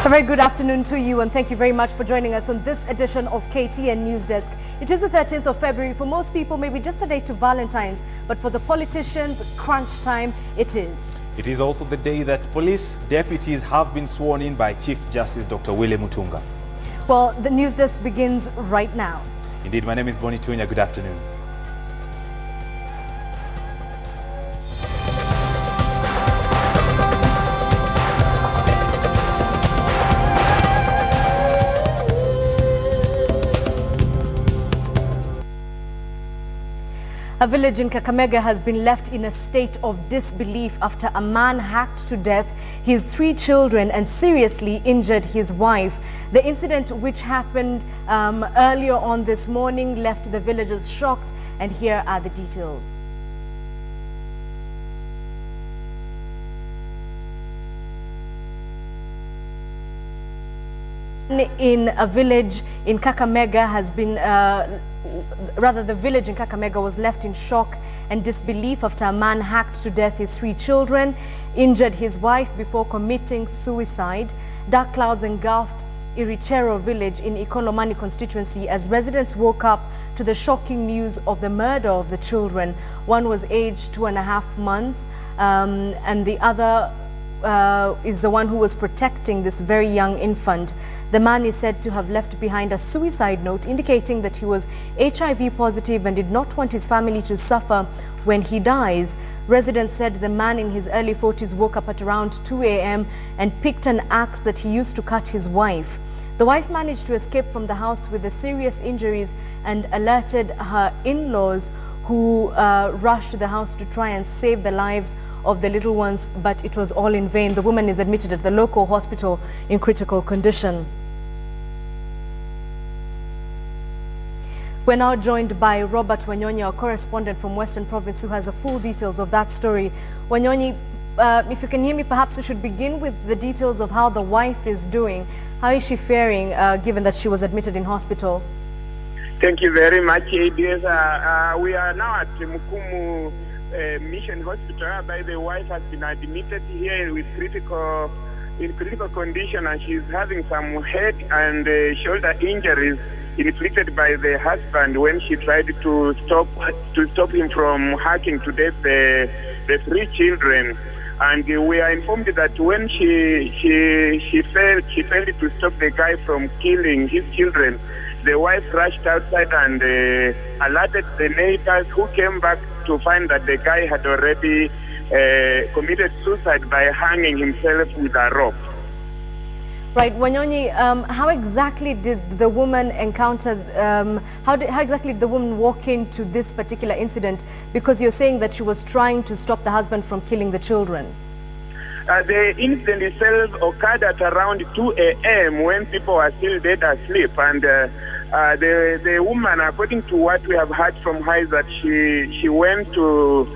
A very good afternoon to you, and thank you very much for joining us on this edition of KTN Newsdesk. It is the 13th of February. For most people, maybe just a day to Valentine's, but for the politicians, crunch time it is. It is also the day that police deputies have been sworn in by Chief Justice Dr. William Mutunga. Well, the Newsdesk begins right now. Indeed, my name is Bonnie Tunya. Good afternoon. A village in Kakamega has been left in a state of disbelief after a man hacked to death his 3 children and seriously injured his wife. The incident, which happened earlier on this morning, left the villagers shocked, and here are the details. In a village in Kakamega has been the village in Kakamega was left in shock and disbelief after a man hacked to death his 3 children, injured his wife before committing suicide. Dark clouds engulfed Irichero village in Ikolomani constituency as residents woke up to the shocking news of the murder of the children. One was aged 2.5 months and the other is the one who was protecting this very young infant. The man is said to have left behind a suicide note indicating that he was HIV positive and did not want his family to suffer when he dies. Residents said the man in his early 40s woke up at around 2 a.m. and picked an axe that he used to cut his wife. The wife managed to escape from the house with the serious injuries and alerted her in-laws, who rushed to the house to try and save the lives of the little ones, but it was all in vain. The woman is admitted at the local hospital in critical condition. We're now joined by Robert Wanyonyi, our correspondent from Western Province, who has the full details of that story. Wanyonyi, if you can hear me, perhaps we should begin with the details of how the wife is doing. How is she faring, given that she was admitted in hospital? Thank you very much, ABS. We are now at Mukumu Mission Hospital, whereby the wife has been admitted here with critical condition, and she's having some head and shoulder injuries inflicted by the husband when she tried to stop him from hacking to death the 3 children. And we are informed that when she failed to stop the guy from killing his children, the wife rushed outside and alerted the neighbors, who came back to find that the guy had already committed suicide by hanging himself with a rope. Right, Wanyonyi, how exactly did the woman encounter, how exactly did the woman walk into this particular incident? Because you're saying that she was trying to stop the husband from killing the children. The incident itself occurred at around 2 a.m. when people were still dead asleep, and the woman, according to what we have heard from her, is that she went to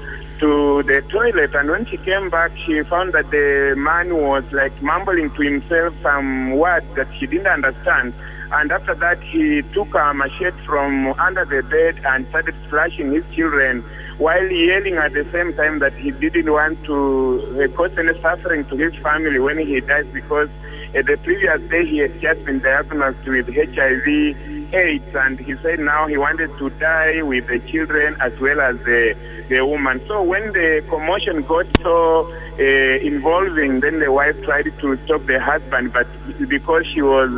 the toilet, and when she came back, she found that the man was like mumbling to himself some words that she didn't understand. And after that, he took a machete from under the bed and started slashing his children, while yelling at the same time that he didn't want to cause any suffering to his family when he dies, because the previous day he had just been diagnosed with HIV/AIDS, and he said now he wanted to die with the children as well as the woman. So when the commotion got so involving, then the wife tried to stop the husband, but because she was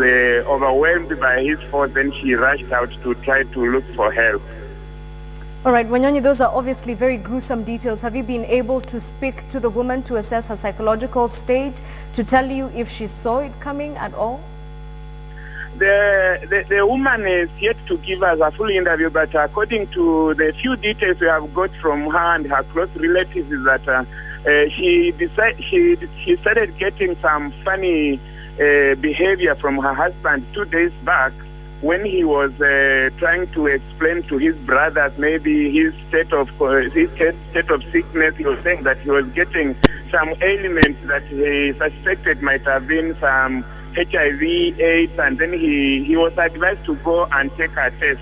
overwhelmed by his force, then she rushed out to try to look for help. All right, Wanyonyi, those are obviously very gruesome details. Have you been able to speak to the woman to assess her psychological state, to tell you if she saw it coming at all? The woman is yet to give us a full interview, but according to the few details we have got from her and her close relatives, is that she started getting some funny behavior from her husband 2 days back, when he was trying to explain to his brothers maybe his state of sickness. He was saying that he was getting some ailments that he suspected might have been some HIV/AIDS, and then he was advised to go and take a test,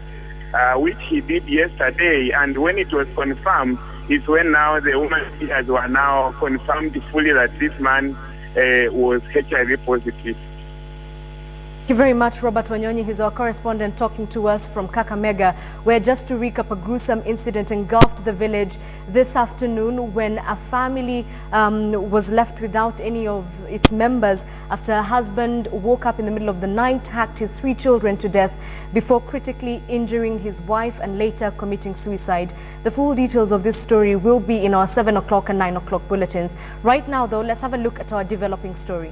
which he did yesterday. And when it was confirmed, is when now the woman were now confirmed fully that this man was HIV positive. Thank you very much, Robert Wanyonyi. He's our correspondent talking to us from Kakamega, where, just to recap, a gruesome incident engulfed the village this afternoon when a family was left without any of its members after a husband woke up in the middle of the night, hacked his 3 children to death before critically injuring his wife and later committing suicide. The full details of this story will be in our 7 o'clock and 9 o'clock bulletins. Right now, though, let's have a look at our developing story.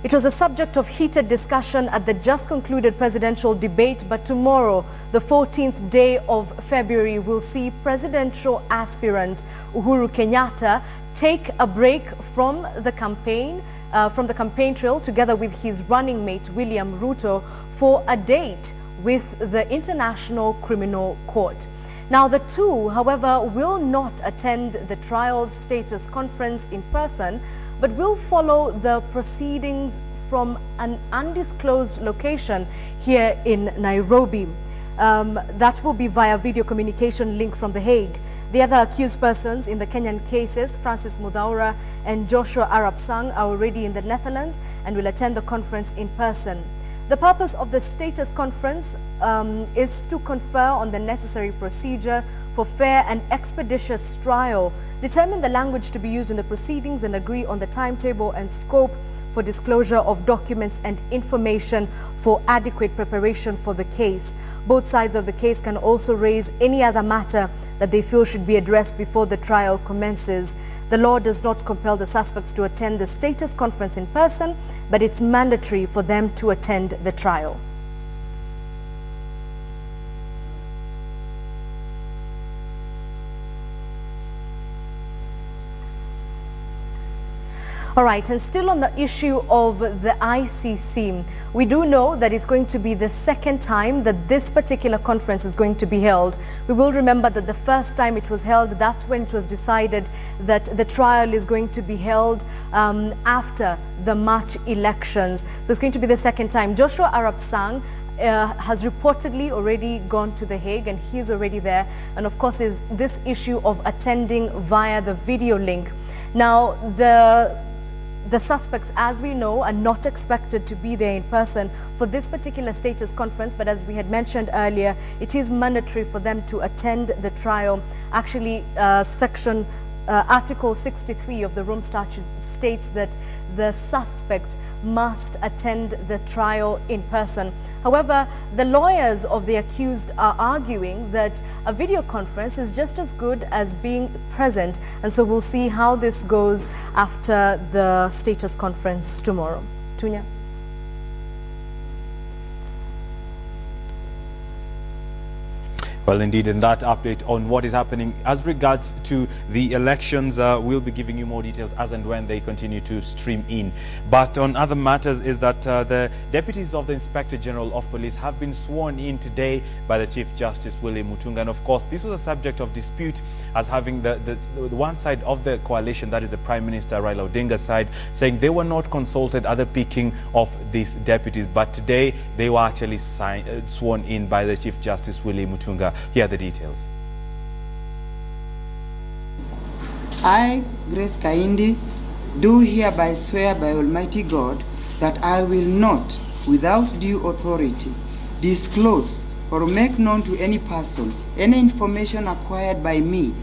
It was a subject of heated discussion at the just concluded presidential debate, but tomorrow, the 14th day of February, will see presidential aspirant Uhuru Kenyatta take a break from the campaign trail together with his running mate William Ruto for a date with the International Criminal Court. Now, the two, however, will not attend the trial's status conference in person, but will follow the proceedings from an undisclosed location here in Nairobi. That will be via video communication link from The Hague. The other accused persons in the Kenyan cases, Francis Mudhaura and Joshua Arap Sang, are already in the Netherlands and will attend the conference in person. The purpose of the status conference is to confer on the necessary procedure for fair and expeditious trial, determine the language to be used in the proceedings, and agree on the timetable and scope for disclosure of documents and information for adequate preparation for the case. Both sides of the case can also raise any other matter that they feel should be addressed before the trial commences. The law does not compel the suspects to attend the status conference in person, but it's mandatory for them to attend the trial. All right, and still on the issue of the ICC, we do know that it's going to be the second time that this particular conference is going to be held. We will remember that the first time it was held, that's when it was decided that the trial is going to be held after the March elections. So it's going to be the second time. Joshua Arap Sang has reportedly already gone to The Hague, and he's already there. And of course, is this issue of attending via the video link. Now, the suspects, as we know, are not expected to be there in person for this particular status conference, but as we had mentioned earlier, it is mandatory for them to attend the trial. Actually, Article 63 of the Rome Statute states that the suspects must attend the trial in person. However, the lawyers of the accused are arguing that a video conference is just as good as being present, and so we'll see how this goes after the status conference tomorrow. Tunya. Well, indeed, in that update on what is happening as regards to the elections, we'll be giving you more details as and when they continue to stream in. But on other matters is that the deputies of the Inspector General of Police have been sworn in today by the Chief Justice William Mutunga. And of course, this was a subject of dispute, as having the one side of the coalition, that is the Prime Minister Raila Odinga's side, saying they were not consulted at the picking of these deputies. But today, they were actually sworn in by the Chief Justice William Mutunga. Here are the details. I, Grace Kaindi, do hereby swear by Almighty God that I will not, without due authority, disclose or make known to any person any information acquired by me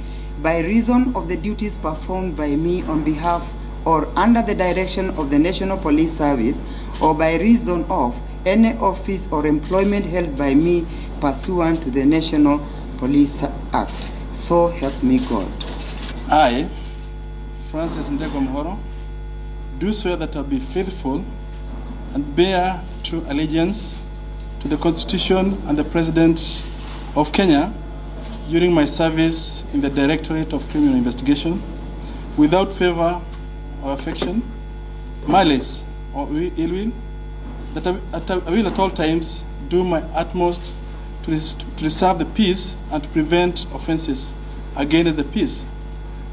by reason of the duties performed by me on behalf or under the direction of the National Police Service, or by reason of any office or employment held by me pursuant to the National Police Act. So help me God. I, Francis Ndego Mhoro, do swear that I will be faithful and bear true allegiance to the Constitution and the President of Kenya during my service in the Directorate of Criminal Investigation, without favor or affection, malice or ill will, that I will at all times do my utmost to preserve the peace and to prevent offenses against the peace,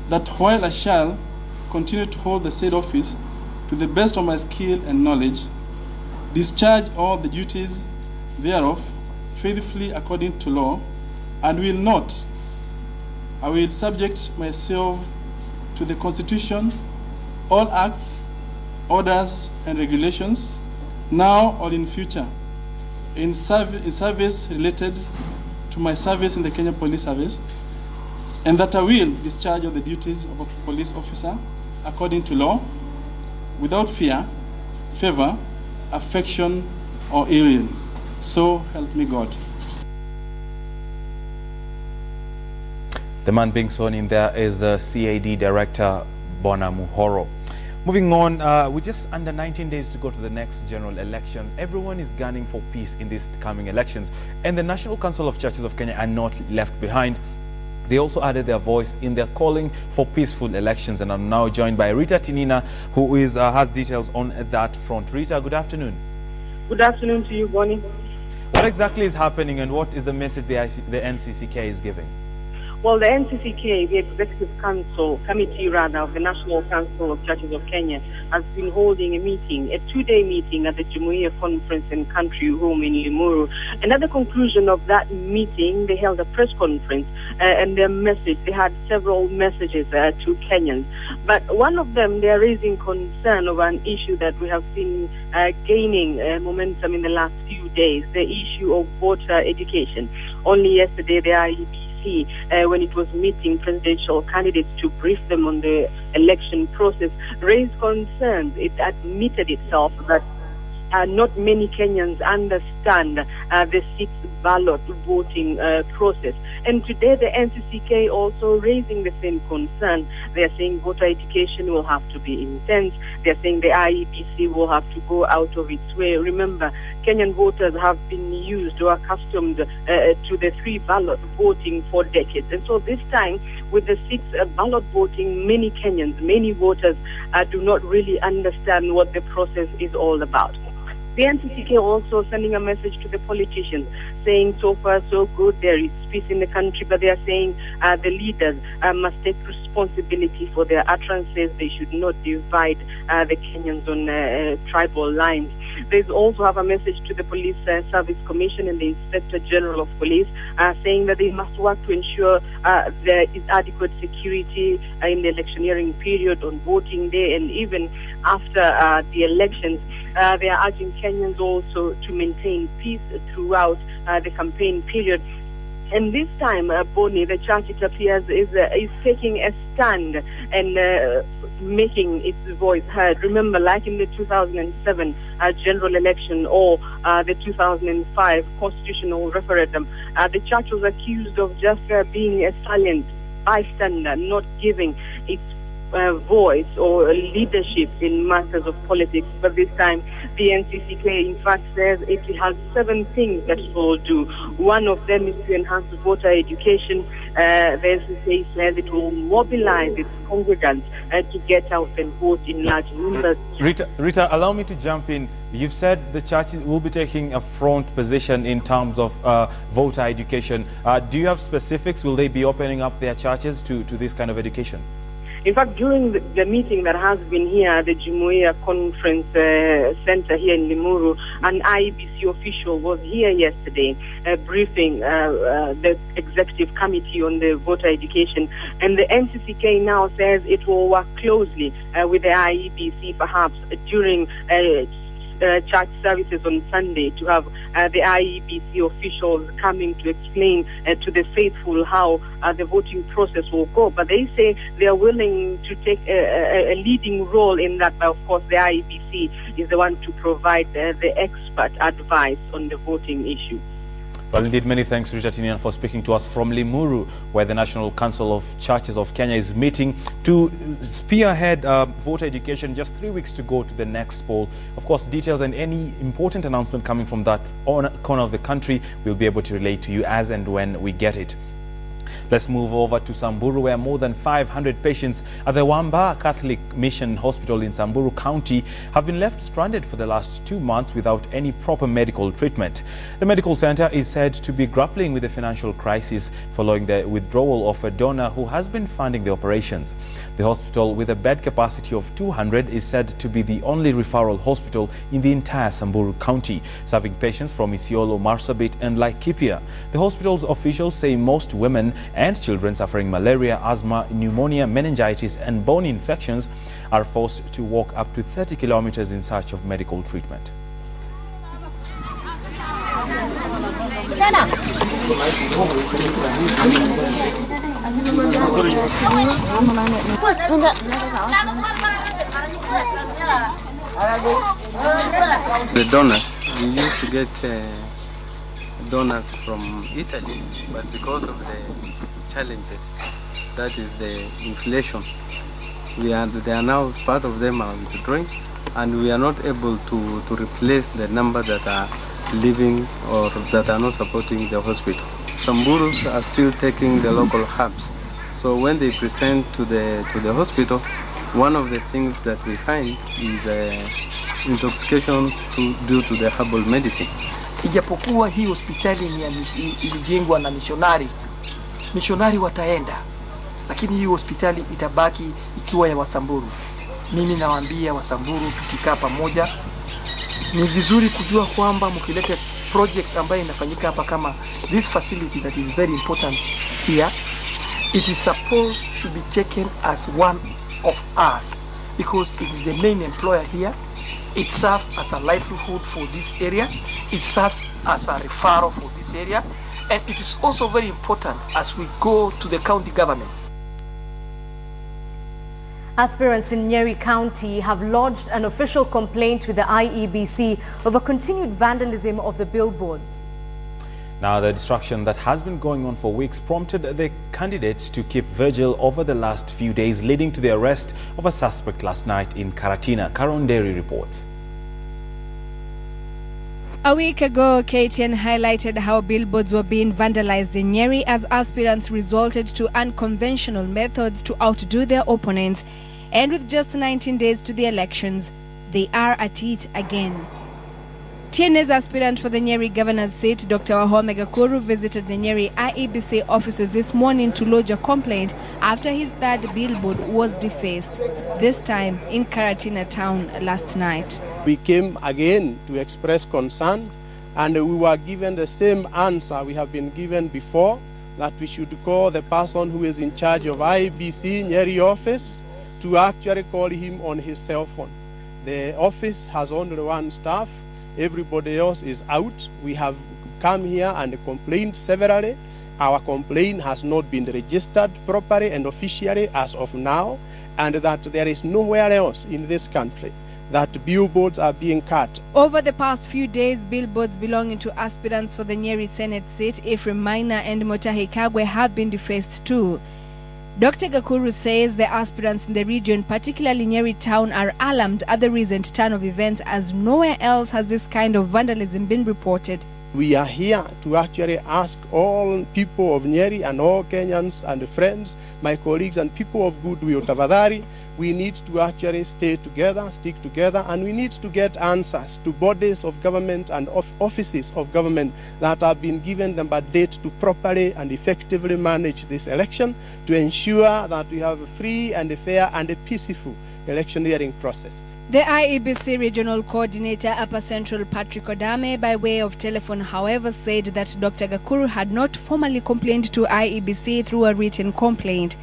that while I shall continue to hold the said office to the best of my skill and knowledge, discharge all the duties thereof faithfully according to law, and will not I will subject myself to the Constitution, all acts, orders, and regulations, now or in future, in service related to my service in the Kenya Police Service, and that I will discharge of the duties of a police officer according to law, without fear, favor, affection, or ill will. So help me God. The man being sworn in there is CAD Director Bona Muhoro. Moving on, we're just under 19 days to go to the next general elections. Everyone is gunning for peace in these coming elections, and the National Council of Churches of Kenya are not left behind. They also added their voice in their calling for peaceful elections, and I'm now joined by Rita Tinina, who has details on that front. Rita, good afternoon. Good afternoon to you, Bonnie. What exactly is happening, and what is the message the NCCK is giving? Well, the NCCK, the Executive Committee of the National Council of Churches of Kenya, has been holding a meeting, a two-day meeting at the Jumuiya Conference and Country Home in Limuru. And at the conclusion of that meeting, they held a press conference, and their message, they had several messages to Kenyans. But one of them, they are raising concern over an issue that we have seen gaining momentum in the last few days, the issue of voter education. Only yesterday, the IEBC, when it was meeting presidential candidates to brief them on the election process, raised concerns. It admitted itself that not many Kenyans understand the sixth ballot voting process. And today the NCCK also raising the same concern. They are saying voter education will have to be intense. They are saying the IEBC will have to go out of its way. Remember, Kenyan voters have been used or accustomed to the three ballot voting for decades. And so this time, with the sixth ballot voting, many Kenyans, many voters do not really understand what the process is all about. The NCCK also sending a message to the politicians, saying so far so good, there is peace in the country, but they are saying the leaders must take responsibility for their utterances. They should not divide the Kenyans on tribal lines. They also have a message to the Police Service Commission and the Inspector General of Police, saying that they must work to ensure there is adequate security in the electioneering period on voting day and even after the elections. They are urging Kenyans also to maintain peace throughout the campaign period. And this time, Bonnie, the church, it appears, is taking a stand and making its voice heard. Remember, like in the 2007 general election or the 2005 constitutional referendum, the church was accused of just being a silent bystander, not giving its voice or leadership in matters of politics. But this time, the NCCK, in fact, says it has 7 things that it will do. One of them is to enhance voter education. The NCCK says it will mobilize its congregants to get out and vote in large numbers. Rita, allow me to jump in. You've said the church will be taking a front position in terms of voter education. Do you have specifics? Will they be opening up their churches to this kind of education? In fact, during the meeting that has been here at the Jumuiya Conference Center here in Limuru, an IEBC official was here yesterday briefing the Executive Committee on the voter education. And the NCCK now says it will work closely with the IEBC, perhaps during church services on Sunday, to have the IEBC officials coming to explain to the faithful how the voting process will go. But they say they are willing to take a leading role in that. But of course, the IEBC is the one to provide the expert advice on the voting issue. Well, indeed, many thanks, Rita Tinian, for speaking to us from Limuru, where the National Council of Churches of Kenya is meeting to spearhead voter education. Just 3 weeks to go to the next poll. Of course, details and any important announcement coming from that corner of the country, we'll be able to relate to you as and when we get it. Let's move over to Samburu, where more than 500 patients at the Wamba Catholic Mission Hospital in Samburu County have been left stranded for the last 2 months without any proper medical treatment. The medical center is said to be grappling with a financial crisis following the withdrawal of a donor who has been funding the operations. The hospital, with a bed capacity of 200, is said to be the only referral hospital in the entire Samburu County, serving patients from Isiolo, Marsabit and Laikipia. The hospital's officials say most women and children suffering malaria, asthma, pneumonia, meningitis and bone infections are forced to walk up to 30 kilometers in search of medical treatment. The donors, we used to get donors from Italy, but because of the challenges, that is the inflation, they are now, part of them are withdrawing, and we are not able to replace the number that are living or that are not supporting the hospital. Some Burus are still taking the local herbs. So when they present to the hospital, one of the things that we find is intoxication due to the herbal medicine. Ijapokuwa hii hospitali ilijengwa na mishonari wataenda, lakini hii hospitali itabaki ikiwa ya Wasamburu. Mimi nawaambia Wasamburu, tukikaa pamoja, ni vizuri kujua kwamba mkileta projects ambayo inafanyika hapa kama this facility that is very important here, it is supposed to be taken as one of us because it is the main employer here. It serves as a livelihood for this area. It serves as a referral for this area. And it is also very important as we go to the county government. Aspirants in Nyeri County have lodged an official complaint with the IEBC over continued vandalism of the billboards. Now, the destruction that has been going on for weeks prompted the candidates to keep vigil over the last few days, leading to the arrest of a suspect last night in Karatina. Karon Derry reports. A week ago, KTN highlighted how billboards were being vandalized in Nyeri as aspirants resorted to unconventional methods to outdo their opponents. And with just 19 days to the elections, they are at it again. TNA's aspirant for the Nyeri governor's seat, Dr. Wahome Gakuru, visited the Nyeri IEBC offices this morning to lodge a complaint after his third billboard was defaced, this time in Karatina town last night. We came again to express concern, and we were given the same answer we have been given before, that we should call the person who is in charge of IEBC Nyeri office to actually call him on his cell phone. The office has only one staff. Everybody else is out. We have come here and complained severally. Our complaint has not been registered properly and officially as of now, and that there is nowhere else in this country that billboards are being cut. Over the past few days, billboards belonging to aspirants for the Nyeri Senate seat, Ephraim Maina and Motahi Kagwe, have been defaced too. Dr. Gakuru says the aspirants in the region, particularly Nyeri town, are alarmed at the recent turn of events as nowhere else has this kind of vandalism been reported. We are here to actually ask all people of Nyeri and all Kenyans and friends, my colleagues and people of goodwill, tafadhali, we need to actually stay together, stick together, and we need to get answers to bodies of government and offices of government that have been given the mandate to properly and effectively manage this election to ensure that we have a free and a fair and a peaceful electioneering process. The IEBC Regional Coordinator, Upper Central Patrick Odame, by way of telephone, however, said that Dr. Gakuru had not formally complained to IEBC through a written complaint.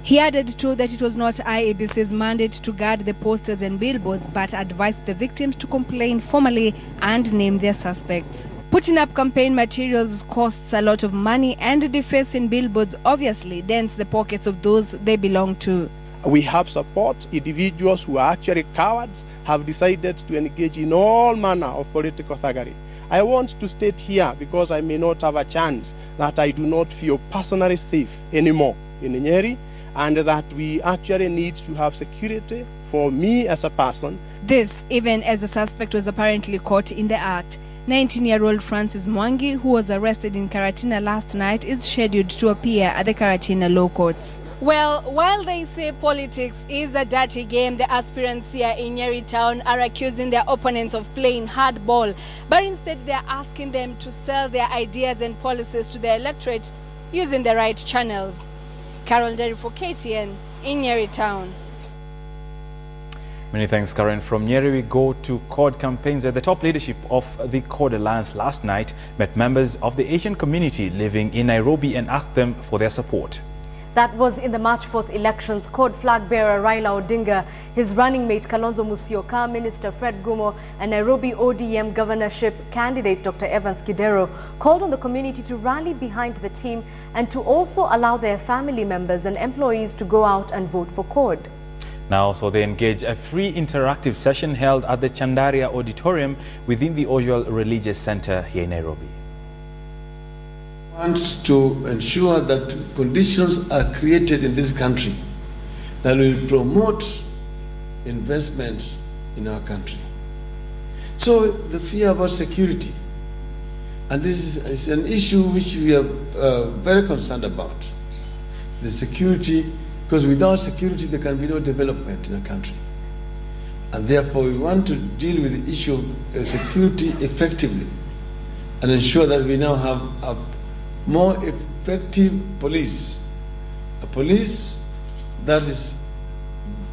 He added too that it was not IEBC's mandate to guard the posters and billboards, but advised the victims to complain formally and name their suspects. Putting up campaign materials costs a lot of money, and defacing billboards obviously dents the pockets of those they belong to. We have support. Individuals who are actually cowards have decided to engage in all manner of political thuggery. I want to state here, because I may not have a chance, that I do not feel personally safe anymore in Nyeri, and that we actually need to have security for me as a person. This even as the suspect was apparently caught in the act. 19-year-old Francis Mwangi, who was arrested in Karatina last night, is scheduled to appear at the Karatina law courts. Well, while they say politics is a dirty game, the aspirants here in Nyeri town are accusing their opponents of playing hardball, but instead they are asking them to sell their ideas and policies to the electorate using the right channels. Carol Derry for KTN in Nyeri town. Many thanks, Karen. From Nyeri, we go to CORD campaigns, where the top leadership of the CORD Alliance last night met members of the Asian community living in Nairobi and asked them for their support. That was in the March 4th elections. CORD flag bearer Raila Odinga, his running mate Kalonzo Musyoka, Minister Fred Gumo, and Nairobi ODM governorship candidate Dr. Evans Kidero called on the community to rally behind the team and to also allow their family members and employees to go out and vote for CORD. Now, so they engage a free interactive session held at the Chandaria Auditorium within the Ojwal Religious Center here in Nairobi. We want to ensure that conditions are created in this country that will promote investment in our country. So the fear about security, and this is an issue which we are very concerned about, the security, because without security there can be no development in a country. And therefore we want to deal with the issue of security effectively and ensure that we now have a more effective police, a police that is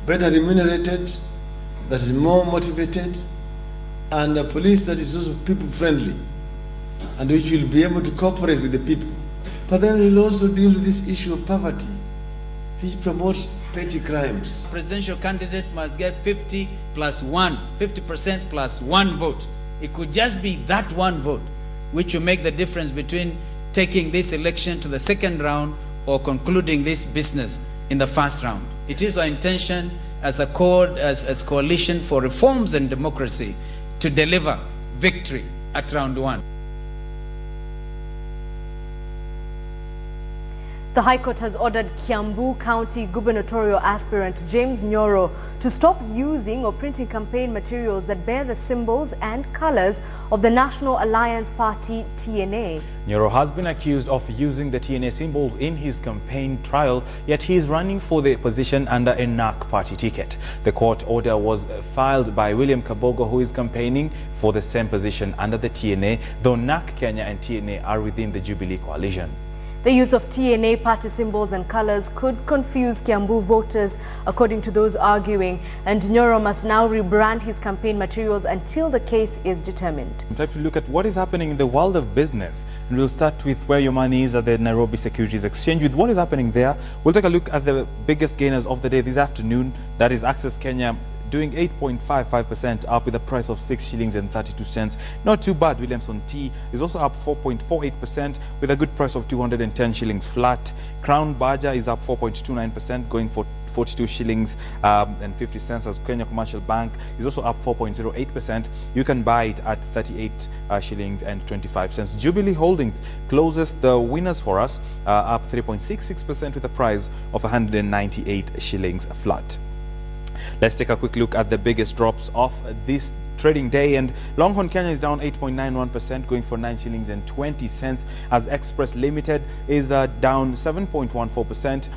better remunerated, that is more motivated, and a police that is also people-friendly and which will be able to cooperate with the people. But then we'll also deal with this issue of poverty, which promotes petty crimes. Presidential candidate must get 50% plus one vote. It could just be that one vote which will make the difference between taking this election to the second round or concluding this business in the first round. It is our intention as a CORD, as Coalition for Reforms and Democracy, to deliver victory at round one. The High Court has ordered Kiambu County gubernatorial aspirant James Nyoro to stop using or printing campaign materials that bear the symbols and colors of the National Alliance Party, TNA. Nyoro has been accused of using the TNA symbols in his campaign trial, yet he is running for the position under a NARC party ticket. The court order was filed by William Kabogo, who is campaigning for the same position under the TNA, though NARC Kenya and TNA are within the Jubilee coalition. The use of TNA party symbols and colors could confuse Kiambu voters, according to those arguing, and Nyoro must now rebrand his campaign materials until the case is determined. Time to look at what is happening in the world of business, and we'll start with where your money is at the Nairobi Securities Exchange. With what is happening there, we'll take a look at the biggest gainers of the day this afternoon. That is Access Kenya, doing 8.55% up with a price of 6 shillings and 32 cents. Not too bad. Williamson Tea is also up 4.48% with a good price of 210 shillings flat. Crown Baja is up 4.29%, going for 42 shillings and 50 cents, as Kenya Commercial Bank is also up 4.08%. You can buy it at 38 shillings and 25 cents. Jubilee Holdings closes the winners for us, up 3.66% with a price of 198 shillings flat. Let's take a quick look at the biggest drops of this trading day, and Longhorn Kenya is down 8.91%, going for 9 shillings and 20 cents, as Express Limited is down 7.14%,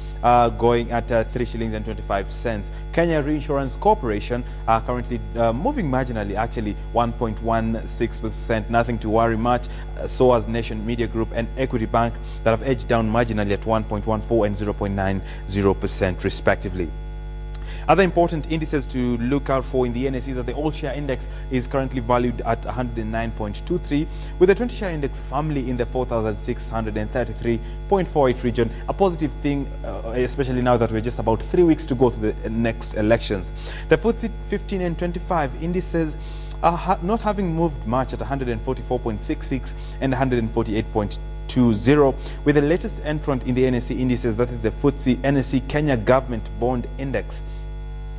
going at 3 shillings and 25 cents. Kenya Reinsurance Corporation are currently moving marginally, actually 1.16%, nothing to worry much. So as Nation Media Group and Equity Bank, that have edged down marginally at 1.14 and 0.90% respectively. Other important indices to look out for in the NSE is that the all-share index is currently valued at 109.23, with the 20-share index firmly in the 4,633.48 region. A positive thing, especially now that we're just about 3 weeks to go to the next elections. The FTSE 15 and 25 indices are not having moved much at 144.66 and 148.20, with the latest entrant in the NSE indices, that is the FTSE NSE Kenya Government Bond Index,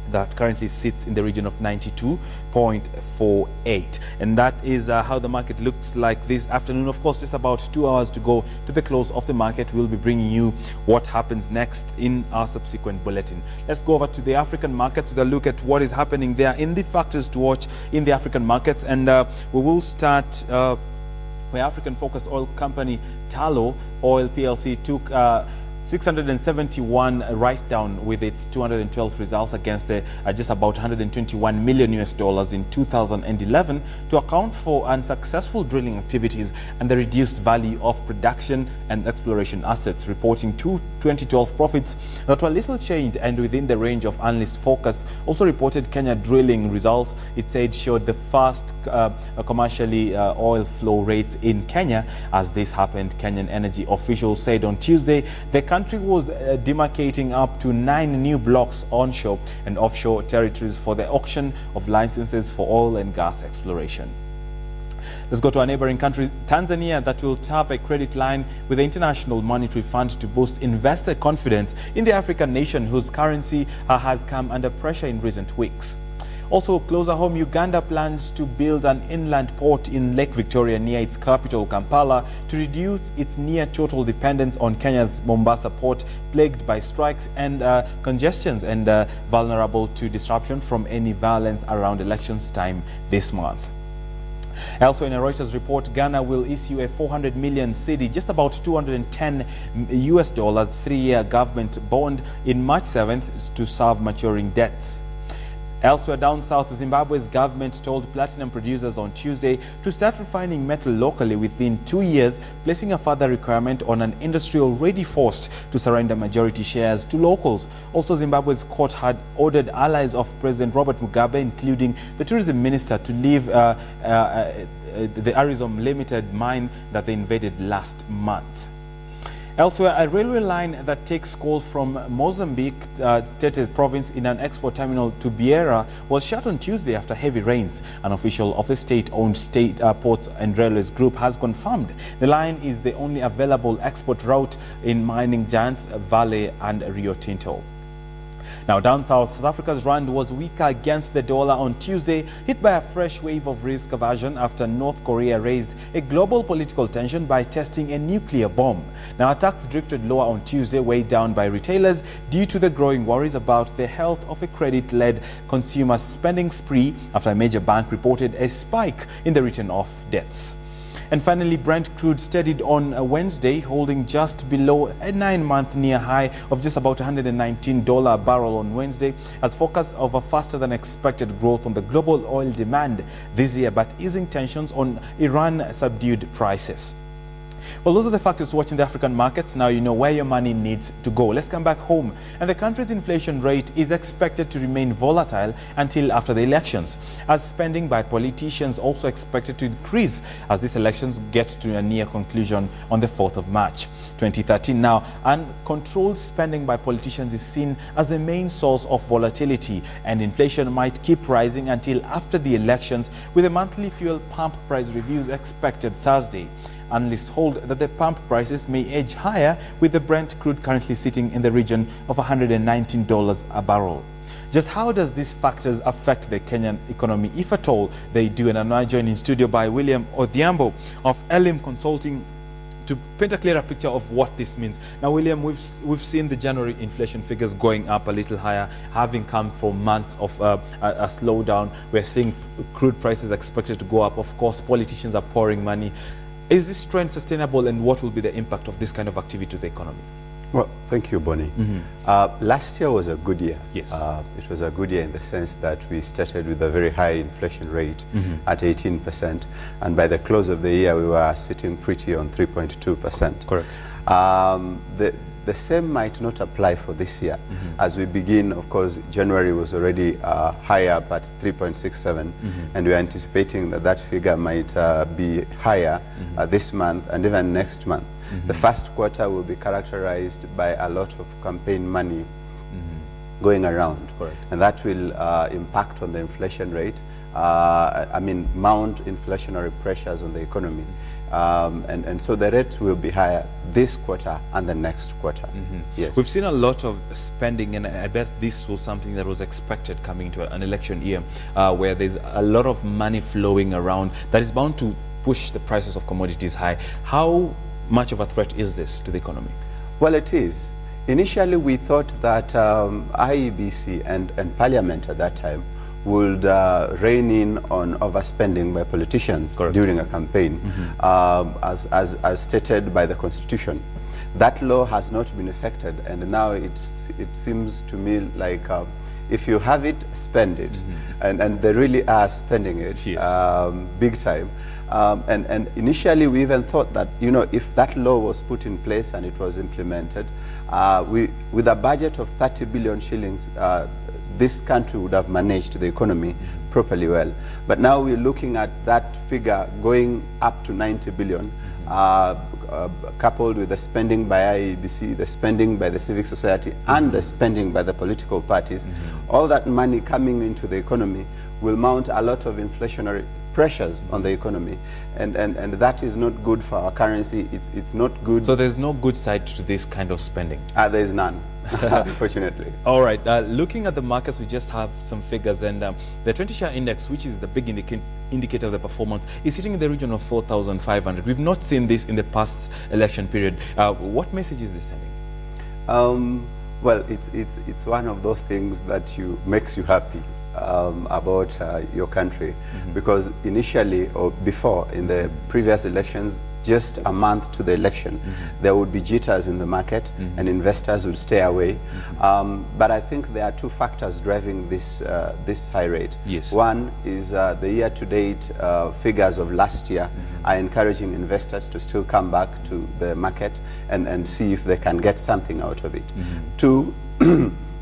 that currently sits in the region of 92.48. And that is how the market looks like this afternoon. Of course, just about 2 hours to go to the close of the market. We'll be bringing you what happens next in our subsequent bulletin. Let's go over to the African market to look at what is happening there in the factors to watch in the African markets. And we will start where African-focused oil company Tullow Oil PLC took 671 write-down with its 212 results against the just about $121 million in 2011 to account for unsuccessful drilling activities and the reduced value of production and exploration assets, reporting 2012 profits that were little changed and within the range of analyst forecasts. Also reported Kenya drilling results, it said, showed the fast commercially oil flow rates in Kenya. As this happened, Kenyan energy officials said on Tuesday the country was demarcating up to 9 new blocks onshore and offshore territories for the auction of licenses for oil and gas exploration. Let's go to our neighboring country, Tanzania, that will tap a credit line with the International Monetary Fund to boost investor confidence in the African nation whose currency has come under pressure in recent weeks. Also, closer home, Uganda plans to build an inland port in Lake Victoria near its capital, Kampala, to reduce its near-total dependence on Kenya's Mombasa port, plagued by strikes and congestions and vulnerable to disruption from any violence around elections time this month. Elsewhere, in a Reuters report, Ghana will issue a 400 million cedi, just about $210 US, 3-year government bond in March 7th to serve maturing debts. Elsewhere, down south, Zimbabwe's government told platinum producers on Tuesday to start refining metal locally within 2 years, placing a further requirement on an industry already forced to surrender majority shares to locals. Also, Zimbabwe's court had ordered allies of President Robert Mugabe, including the tourism minister, to leave the Arizom Limited mine that they invaded last month. Elsewhere, a railway line that takes coal from Mozambique State province in an export terminal to Beira was shut on Tuesday after heavy rains. An official of the state-owned State Ports and Railways Group has confirmed the line is the only available export route in mining giants Vale and Rio Tinto. Now, down south, South Africa's rand was weaker against the dollar on Tuesday, hit by a fresh wave of risk aversion after North Korea raised a global political tension by testing a nuclear bomb. Now, attacks drifted lower on Tuesday, weighed down by retailers due to the growing worries about the health of a credit-led consumer spending spree after a major bank reported a spike in the written-off debts. And finally, Brent crude steadied on Wednesday, holding just below a 9-month near high of just about $119 a barrel on Wednesday, as forecasts of a faster than expected growth on the global oil demand this year, but easing tensions on Iran subdued prices. Well, those are the factors watching the African markets. Now you know where your money needs to go. Let's come back home. And the country's inflation rate is expected to remain volatile until after the elections, as spending by politicians also expected to increase as these elections get to a near conclusion on the 4th of March 2013. Now, uncontrolled spending by politicians is seen as the main source of volatility, and inflation might keep rising until after the elections, with the monthly fuel pump price reviews expected Thursday. Analysts hold that the pump prices may edge higher, with the Brent crude currently sitting in the region of $119 a barrel. Just how does these factors affect the Kenyan economy, if at all they do? And I'm now joined in studio by William Odhiambo of Elim Consulting to paint a clearer picture of what this means. Now, William, we've seen the January inflation figures going up a little higher, having come from months of a slowdown. We're seeing crude prices expected to go up. Of course, politicians are pouring money. Is this trend sustainable, and what will be the impact of this kind of activity to the economy? Well, thank you, Bonnie. Last year was a good year. Yes. It was a good year in the sense that we started with a very high inflation rate at 18%, and by the close of the year we were sitting pretty on 3.2%. Correct. The same might not apply for this year. As we begin, of course, January was already higher, but 3.67, and we're anticipating that that figure might be higher this month and even next month. The first quarter will be characterized by a lot of campaign money going around. Correct. And that will impact on the inflation rate, mount inflationary pressures on the economy. And so the rate will be higher this quarter and the next quarter. Yes. We've seen a lot of spending, and I bet this was something that was expected coming into an election year, where there's a lot of money flowing around that is bound to push the prices of commodities high. How much of a threat is this to the economy? Well, it is. Initially, we thought that IEBC and Parliament at that time would rein in on overspending by politicians during a campaign, as stated by the Constitution. That law has not been effected, and now it seems to me like if you have it, spend it. And they really are spending it big time. And initially we even thought that, you know, if that law was put in place and it was implemented, with a budget of 30 billion shillings, this country would have managed the economy properly well. But now we're looking at that figure going up to 90 billion, coupled with the spending by IEBC, the spending by the civic society, and the spending by the political parties. All that money coming into the economy will mount a lot of inflationary pressures on the economy, and that is not good for our currency. It's not good. So there's no good side to this kind of spending? There is none, unfortunately. All right, looking at the markets, we just have some figures, and the 20-share index, which is the big indicator of the performance, is sitting in the region of 4,500. We've not seen this in the past election period. What message is this sending? Well, it's one of those things that makes you happy about your country, because initially, or before, in the previous elections, just a month to the election, there would be jitters in the market and investors would stay away. But I think there are two factors driving this high rate. Yes. One is the year-to-date figures of last year are encouraging investors to still come back to the market and see if they can get something out of it. Two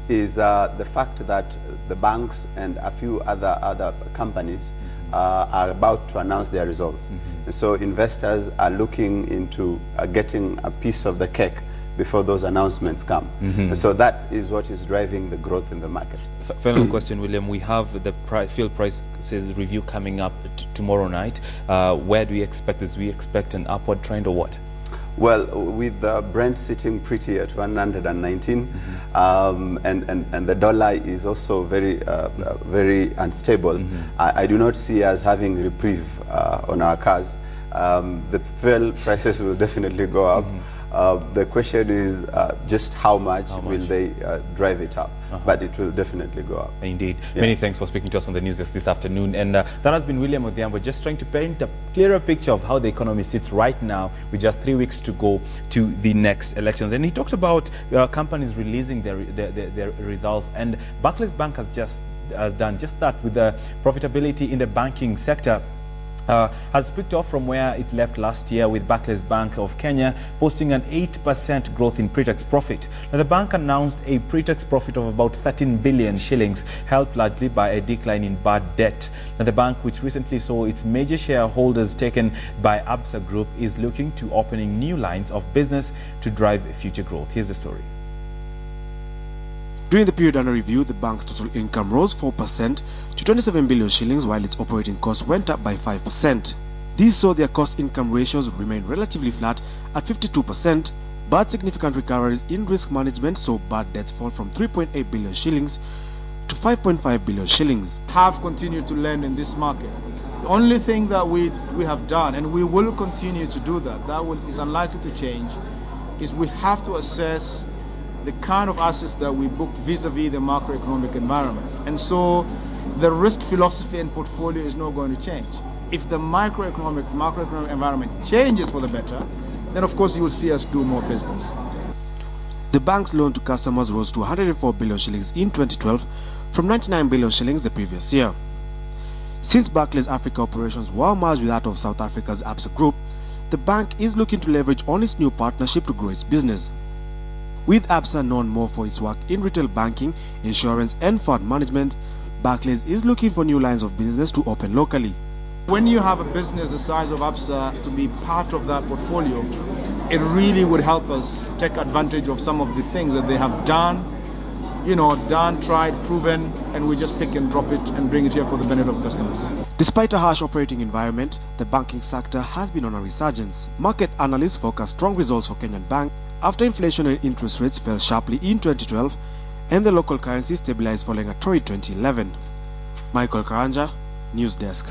is the fact that the banks and a few other companies are about to announce their results. So investors are looking into getting a piece of the cake before those announcements come. So that is what is driving the growth in the market. Final question, William. We have the fuel prices review coming up tomorrow night. Where do we expect this? We expect an upward trend or what? Well, with Brent sitting pretty at 119, and the dollar is also very unstable, I do not see us having reprieve on our cars. The fuel prices will definitely go up. The question is just how much will they drive it up, but it will definitely go up. Indeed. Yeah. Many thanks for speaking to us on the Newsdesk this afternoon. And that has been William Odhiambo, just trying to paint a clearer picture of how the economy sits right now with just 3 weeks to go to the next elections. And he talked about companies releasing their results, and Barclays Bank has done just that with the profitability in the banking sector. Has picked off from where it left last year, with Barclays Bank of Kenya posting an 8% growth in pre-tax profit. Now, the bank announced a pre-tax profit of about 13 billion shillings, helped largely by a decline in bad debt. Now, the bank, which recently saw its major shareholders taken by Absa Group, is looking to opening new lines of business to drive future growth. Here's the story. During the period under review, the bank's total income rose 4% to 27 billion shillings, while its operating costs went up by 5%. These saw their cost-income ratios remain relatively flat at 52%, but significant recoveries in risk management saw bad debts fall from 3.8 billion shillings to 5.5 billion shillings. Have continued to lend in this market. The only thing that we have done, and we will continue to do that is unlikely to change, is we have to assess the kind of assets that we book vis-a-vis the macroeconomic environment. And so the risk philosophy and portfolio is not going to change. If the macroeconomic environment changes for the better, then of course you will see us do more business. The bank's loan to customers rose to 104 billion shillings in 2012 from 99 billion shillings the previous year. Since Barclays Africa operations were merged with that of South Africa's Absa Group, the bank is looking to leverage on its new partnership to grow its business. With Absa known more for its work in retail banking, insurance and fund management, Barclays is looking for new lines of business to open locally. When you have a business the size of Absa to be part of that portfolio, it really would help us take advantage of some of the things that they have done, tried, proven, and we just pick and drop it and bring it here for the benefit of customers. Despite a harsh operating environment, the banking sector has been on a resurgence. Market analysts forecast strong results for Kenyan Bank after inflation and interest rates fell sharply in 2012 and the local currency stabilized following a torrid 2011. Michael Karanja, Newsdesk.